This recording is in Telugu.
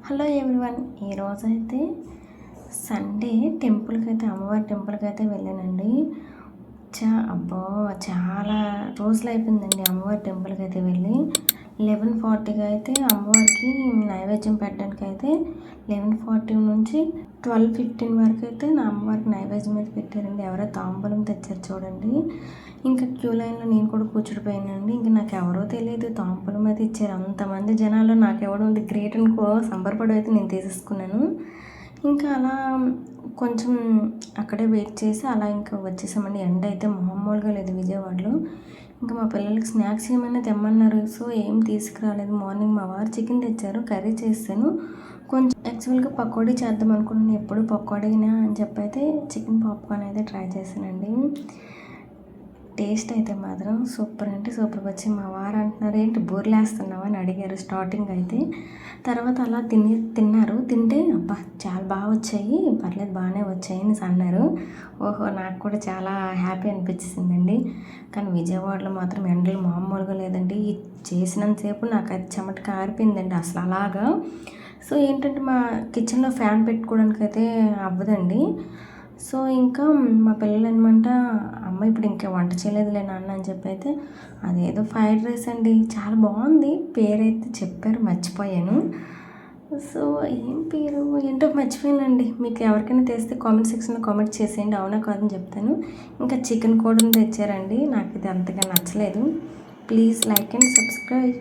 Hello everyone. ఈరోజైతే సండే అమ్మవారి టెంపుల్కి అయితే వెళ్ళానండి. అబ్బో చాలా రోజులు అయిపోయిందండి అమ్మవారి టెంపుల్కి అయితే వెళ్ళి. 11:40కి అయితే అమ్మవారికి నైవేద్యం పెట్టడానికి అయితే 11:40 నుంచి 12:15 వరకు అయితే నా అమ్మవారికి నైవేద్యం అయితే పెట్టారండి. ఎవరో తాంబూలం తెచ్చారు చూడండి. ఇంకా క్యూ లైన్లో నేను కూడా కూర్చుడిపోయానండి. ఇంకా నాకు ఎవరో తెలియదు, తాంబూలం అయితే ఇచ్చారు. అంతమంది జనాలు నాకు ఎవడో గ్రేట్ అనుకో సంబరపడి అయితే నేను తీసేసుకున్నాను. ఇంకా అలా కొంచెం అక్కడే వెయిట్ చేసి అలా ఇంకా వచ్చేసామండి. ఎండ అయితే మామూలుగా లేదు విజయవాడలో. ఇంకా మా పిల్లలకి స్నాక్స్ ఏమైనా తెమ్మన్నారు. సో ఏం తీసుకురాలేదు. మార్నింగ్ మా వారు చికెన్ తెచ్చారు, కర్రీ చేశాను. కొంచెం యాక్చువల్గా పకోడీ చేద్దాం అనుకున్నాను. ఎప్పుడు పకోడీనా అని చెప్పి అయితే చికెన్ పాప్కార్న్ అయితే ట్రై చేశానండి. టేస్ట్ అయితే మాత్రం సూపర్ అంటే సూపర్గా వచ్చి మా వారు అంటున్నారు, ఏంటి బూరెలేస్తున్నావా అని అడిగారు స్టార్టింగ్ అయితే. తర్వాత అలా తిన్నారు. తింటే అబ్బా చాలా బాగా వచ్చాయి, పర్లేదు బాగానే వచ్చాయి అని అన్నారు. ఓహో, నాకు కూడా చాలా హ్యాపీ అనిపించిందండి. కానీ విజయవాడలో మాత్రం ఎండలు మామూలుగా లేదండి. చేసినంతసేపు నాకు అది చెమట కారిపోయిందండి అసలు అలాగా. సో ఏంటంటే మా కిచెన్లో ఫ్యాన్ పెట్టుకోవడానికి అయితే అవ్వదండి. సో ఇంకా మా పిల్లలు అనమాట, అమ్మ ఇప్పుడు ఇంకా వంట చేయలేదులే నాన్న అని చెప్పి అయితే అదేదో ఫ్రైడ్ రైస్ అండి, చాలా బాగుంది. పేరైతే చెప్పారు, మర్చిపోయాను. సో ఏం పేరు ఏంటో మర్చిపోయానండి. మీకు ఎవరికైనా తెలిస్తే కామెంట్ సెక్షన్లో కామెంట్ చేసేయండి, అవునా కాదని చెప్తాను. ఇంకా చికెన్ కూడా తెచ్చారండి. నాకు ఇది అంతగా నచ్చలేదు. Please like and subscribe.